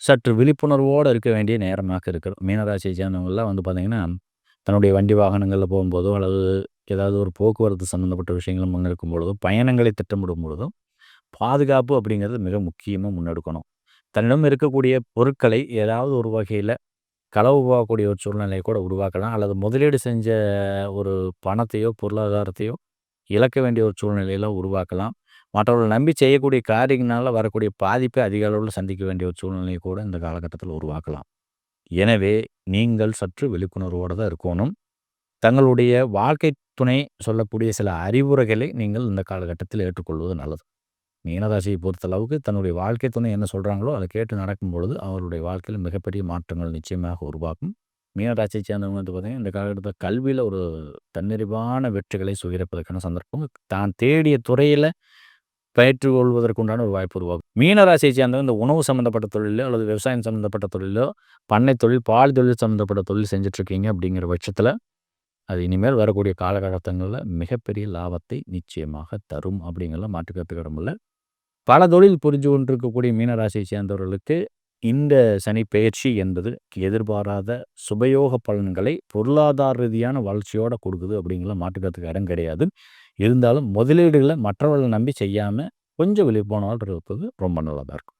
சற்று விழிப்புணர்வோடு இருக்க வேண்டிய நேரமாக இருக்கிறது. மீனராசியை சேர்ந்தவங்கலாம் பார்த்தீங்கன்னா, தன்னுடைய வண்டி வாகனங்கள்ல போகும்போதோ, அல்லது ஏதாவது ஒரு போக்குவரத்து சம்மந்தப்பட்ட விஷயங்கள முன்னெடுக்கும் பொழுதோ, பயணங்களை திட்டமிடும் பொழுதும், பாதுகாப்பு அப்படிங்கிறது மிக முக்கியமா முன்னெடுக்கணும். தன்னிடம் இருக்கக்கூடிய பொருட்களை ஏதாவது ஒரு வகையில களவு போகக்கூடிய ஒரு சூழ்நிலையை கூட உருவாக்கலாம். அல்லது முதலீடு செஞ்ச ஒரு பணத்தையோ, பொருளாதாரத்தையோ இழக்க வேண்டிய ஒரு சூழ்நிலையில உருவாக்கலாம். மற்றவர்கள நம்பி செய்யக்கூடிய காரியங்கள்னால வரக்கூடிய பாதிப்பை அதிக அளவுல சந்திக்க வேண்டிய ஒரு சூழ்நிலையை கூட இந்த காலகட்டத்தில உருவாக்கலாம். எனவே நீங்கள் சற்று விழிப்புணர்வோட தான் இருக்கோணும். தங்களுடைய வாழ்க்கை துணை சொல்லக்கூடிய சில அறிவுரைகளை நீங்கள் இந்த காலகட்டத்தில் ஏற்றுக்கொள்வது நல்லது. மீனராசியை பொறுத்தளவுக்கு தன்னுடைய வாழ்க்கை துணை என்ன சொல்றாங்களோ, அத கேட்டு நடக்கும்பொழுது, அவருடைய வாழ்க்கையில மிகப்பெரிய மாற்றங்கள் நிச்சயமாக உருவாகும். மீனராசியை சேர்ந்தவங்க பார்த்தீங்கன்னா, இந்த காலகட்டத்தில கல்வியில ஒரு தன்னிறைவான வெற்றிகளை சுகிர்ப்பதற்கான சந்தர்ப்பம், தான் தேடிய துறையில பயிற்று கொள்வதற்கு உண்டான ஒரு வாய்ப்பு உருவாகும். மீனராசியை சேர்ந்தவங்க இந்த உணவு சம்மந்தப்பட்ட தொழிலோ, அல்லது விவசாயம் சம்மந்தப்பட்ட தொழிலோ, பண்ணை தொழில், பால் தொழில் சம்மந்தப்பட்ட தொழில் செஞ்சுட்ருக்கீங்க அப்படிங்கிற பட்சத்தில, அது இனிமேல் வரக்கூடிய காலகட்டங்கள்ல மிகப்பெரிய லாபத்தை நிச்சயமாக தரும் அப்படிங்கிறதுல மாற்று கருத்துக்கு இடமில்ல. பல தொழில் புரிஞ்சு கொண்டிருக்கக்கூடிய மீனராசியை சேர்ந்தவர்களுக்கு இந்த சனி பெயர்ச்சி என்பது எதிர்பாராத சுபயோக பலன்களை பொருளாதார ரீதியான வளர்ச்சியோட கொடுக்குது அப்படிங்கிற மாற்றுக்கிறதுக்கு இடம் கிடையாது. இருந்தாலும் முதலீடுகளை மற்றவர்களை நம்பி செய்யாமல் கொஞ்சம் விழிப்புணர்வோடு இருப்பது ரொம்ப நல்லதாக இருக்கும்.